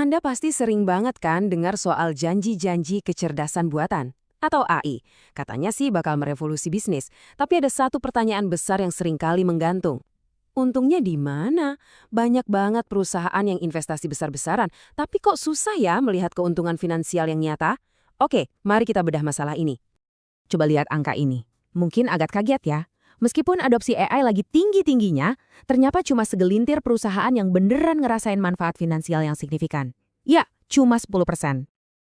Anda pasti sering banget kan dengar soal janji-janji kecerdasan buatan atau AI. Katanya sih bakal merevolusi bisnis, tapi ada satu pertanyaan besar yang sering kali menggantung. Untungnya di mana? Banyak banget perusahaan yang investasi besar-besaran, tapi kok susah ya melihat keuntungan finansial yang nyata? Oke, mari kita bedah masalah ini. Coba lihat angka ini. Mungkin agak kaget ya. Meskipun adopsi AI lagi tinggi-tingginya, ternyata cuma segelintir perusahaan yang beneran ngerasain manfaat finansial yang signifikan. Ya, cuma 10%.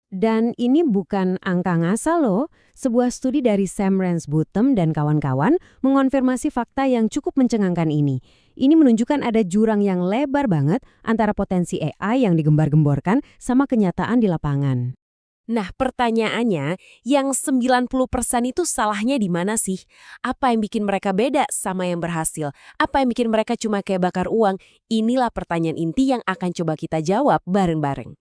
Dan ini bukan angka ngasal loh. Sebuah studi dari Sam Rance-Butem dan kawan-kawan mengonfirmasi fakta yang cukup mencengangkan ini. Ini menunjukkan ada jurang yang lebar banget antara potensi AI yang digembar-gemborkan sama kenyataan di lapangan. Nah, pertanyaannya, yang 90% itu salahnya di mana sih? Apa yang bikin mereka beda sama yang berhasil? Apa yang bikin mereka cuma kayak bakar uang? Inilah pertanyaan inti yang akan coba kita jawab bareng-bareng.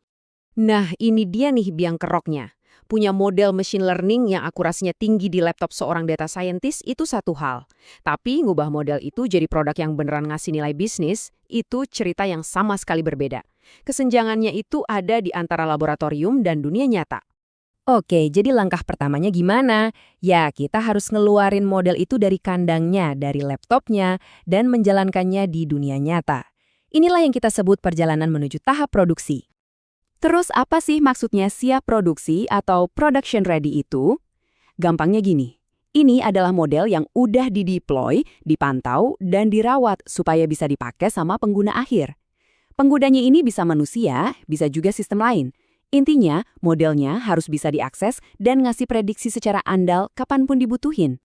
Nah, ini dia nih biang keroknya. Punya model machine learning yang akurasinya tinggi di laptop seorang data scientist itu satu hal. Tapi ngubah model itu jadi produk yang beneran ngasih nilai bisnis, itu cerita yang sama sekali berbeda. Kesenjangannya itu ada di antara laboratorium dan dunia nyata. Oke, jadi langkah pertamanya gimana? Ya, kita harus ngeluarin model itu dari kandangnya, dari laptopnya, dan menjalankannya di dunia nyata. Inilah yang kita sebut perjalanan menuju tahap produksi. Terus apa sih maksudnya siap produksi atau production ready itu? Gampangnya gini, ini adalah model yang udah dideploy, dipantau, dan dirawat supaya bisa dipakai sama pengguna akhir. Penggunanya ini bisa manusia, bisa juga sistem lain. Intinya, modelnya harus bisa diakses dan ngasih prediksi secara andal kapanpun dibutuhin.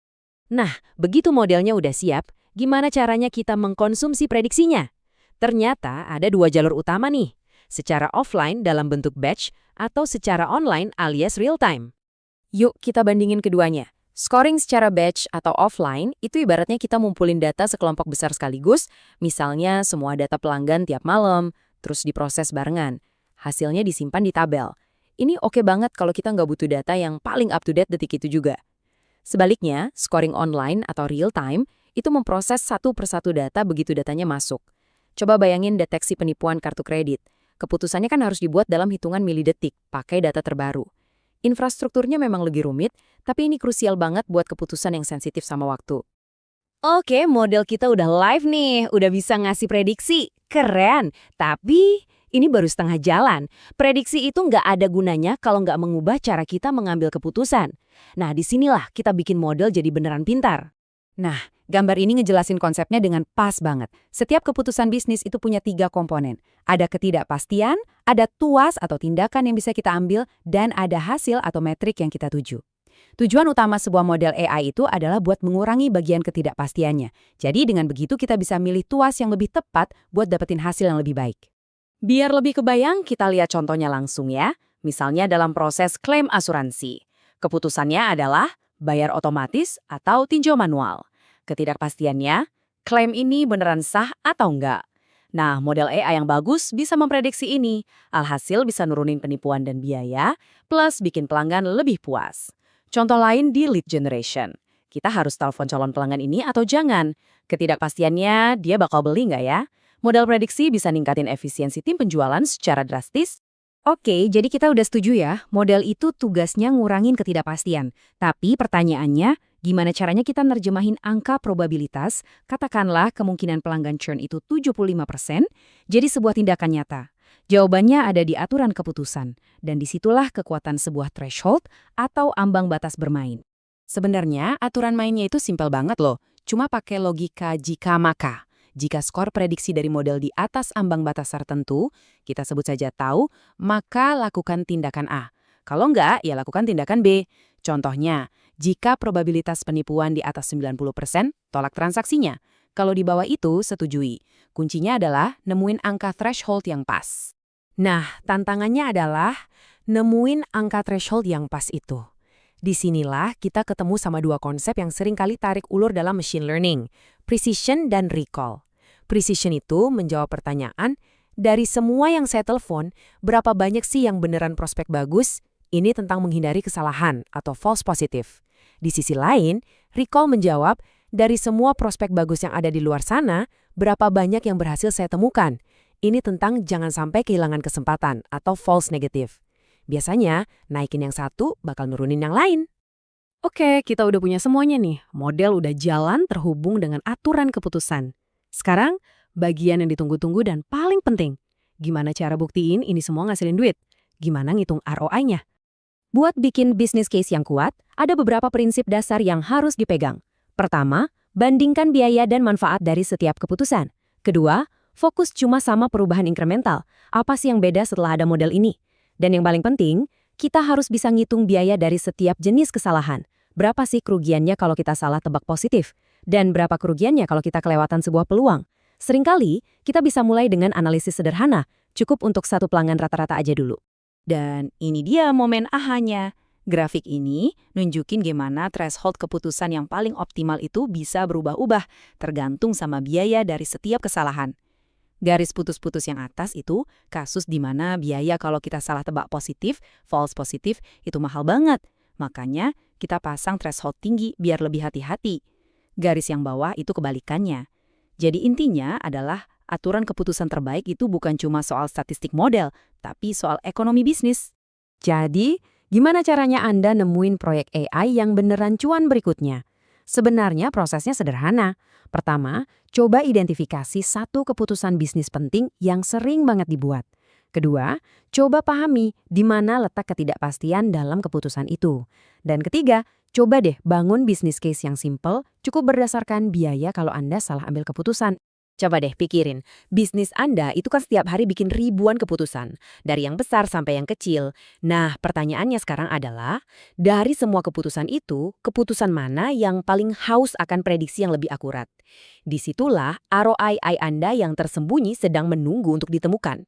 Nah, begitu modelnya udah siap, gimana caranya kita mengkonsumsi prediksinya? Ternyata ada dua jalur utama nih. Secara offline dalam bentuk batch atau secara online alias real time. Yuk kita bandingin keduanya. Scoring secara batch atau offline itu ibaratnya kita ngumpulin data sekelompok besar sekaligus, misalnya semua data pelanggan tiap malam, terus diproses barengan. Hasilnya disimpan di tabel. Ini oke banget kalau kita nggak butuh data yang paling up to date detik itu juga. Sebaliknya, scoring online atau real time itu memproses satu persatu data begitu datanya masuk. Coba bayangin deteksi penipuan kartu kredit. Keputusannya kan harus dibuat dalam hitungan milidetik, pakai data terbaru. Infrastrukturnya memang lebih rumit, tapi ini krusial banget buat keputusan yang sensitif sama waktu. Oke, model kita udah live nih, udah bisa ngasih prediksi. Keren, tapi ini baru setengah jalan. Prediksi itu nggak ada gunanya kalau nggak mengubah cara kita mengambil keputusan. Nah, disinilah kita bikin model jadi beneran pintar. Nah, gambar ini ngejelasin konsepnya dengan pas banget. Setiap keputusan bisnis itu punya 3 komponen. Ada ketidakpastian, ada tuas atau tindakan yang bisa kita ambil, dan ada hasil atau metrik yang kita tuju. Tujuan utama sebuah model AI itu adalah buat mengurangi bagian ketidakpastiannya. Jadi dengan begitu kita bisa milih tuas yang lebih tepat buat dapetin hasil yang lebih baik. Biar lebih kebayang, kita lihat contohnya langsung ya. Misalnya dalam proses klaim asuransi. Keputusannya adalah bayar otomatis atau tinjau manual. Ketidakpastiannya, klaim ini beneran sah atau enggak. Nah, model AI yang bagus bisa memprediksi ini. Alhasil bisa nurunin penipuan dan biaya, plus bikin pelanggan lebih puas. Contoh lain di lead generation. Kita harus telepon calon pelanggan ini atau jangan. Ketidakpastiannya, dia bakal beli nggak ya? Model prediksi bisa ningkatin efisiensi tim penjualan secara drastis. Oke, jadi kita udah setuju ya, model itu tugasnya ngurangin ketidakpastian. Tapi pertanyaannya, gimana caranya kita nerjemahin angka probabilitas, katakanlah kemungkinan pelanggan churn itu 75%, jadi sebuah tindakan nyata. Jawabannya ada di aturan keputusan, dan disitulah kekuatan sebuah threshold atau ambang batas bermain. Sebenarnya, aturan mainnya itu simpel banget loh, cuma pakai logika jika maka. Jika skor prediksi dari model di atas ambang batas tertentu, kita sebut saja tahu, maka lakukan tindakan A. Kalau enggak, ya lakukan tindakan B. Contohnya, jika probabilitas penipuan di atas 90%, tolak transaksinya. Kalau di bawah itu, setujui. Kuncinya adalah nemuin angka threshold yang pas. Nah, tantangannya adalah nemuin angka threshold yang pas itu. Disinilah kita ketemu sama dua konsep yang sering kali tarik ulur dalam machine learning, precision dan recall. Precision itu menjawab pertanyaan, dari semua yang saya telepon, berapa banyak sih yang beneran prospek bagus? Ini tentang menghindari kesalahan atau false positive. Di sisi lain, recall menjawab, dari semua prospek bagus yang ada di luar sana, berapa banyak yang berhasil saya temukan? Ini tentang jangan sampai kehilangan kesempatan atau false negative. Biasanya, naikin yang satu bakal nurunin yang lain. Oke, kita udah punya semuanya nih. Model udah jalan terhubung dengan aturan keputusan. Sekarang, bagian yang ditunggu-tunggu dan paling penting. Gimana cara buktiin ini semua ngasilin duit? Gimana ngitung ROI-nya? Buat bikin bisnis case yang kuat, ada beberapa prinsip dasar yang harus dipegang. Pertama, bandingkan biaya dan manfaat dari setiap keputusan. Kedua, fokus cuma sama perubahan incremental. Apa sih yang beda setelah ada model ini? Dan yang paling penting, kita harus bisa ngitung biaya dari setiap jenis kesalahan. Berapa sih kerugiannya kalau kita salah tebak positif? Dan berapa kerugiannya kalau kita kelewatan sebuah peluang? Seringkali, kita bisa mulai dengan analisis sederhana, cukup untuk satu pelanggan rata-rata aja dulu. Dan ini dia momen ahanya. Grafik ini nunjukin gimana threshold keputusan yang paling optimal itu bisa berubah-ubah, tergantung sama biaya dari setiap kesalahan. Garis putus-putus yang atas itu kasus di mana biaya kalau kita salah tebak positif, false positif, itu mahal banget. Makanya kita pasang threshold tinggi biar lebih hati-hati. Garis yang bawah itu kebalikannya. Jadi intinya adalah aturan keputusan terbaik itu bukan cuma soal statistik model, tapi soal ekonomi bisnis. Jadi, gimana caranya Anda nemuin proyek AI yang beneran cuan berikutnya? Sebenarnya prosesnya sederhana. Pertama, coba identifikasi satu keputusan bisnis penting yang sering banget dibuat. Kedua, coba pahami di mana letak ketidakpastian dalam keputusan itu. Dan ketiga, coba deh bangun bisnis case yang simple, cukup berdasarkan biaya kalau Anda salah ambil keputusan. Coba deh pikirin, bisnis Anda itu kan setiap hari bikin ribuan keputusan, dari yang besar sampai yang kecil. Nah, pertanyaannya sekarang adalah, dari semua keputusan itu, keputusan mana yang paling haus akan prediksi yang lebih akurat? Disitulah ROI Anda yang tersembunyi sedang menunggu untuk ditemukan.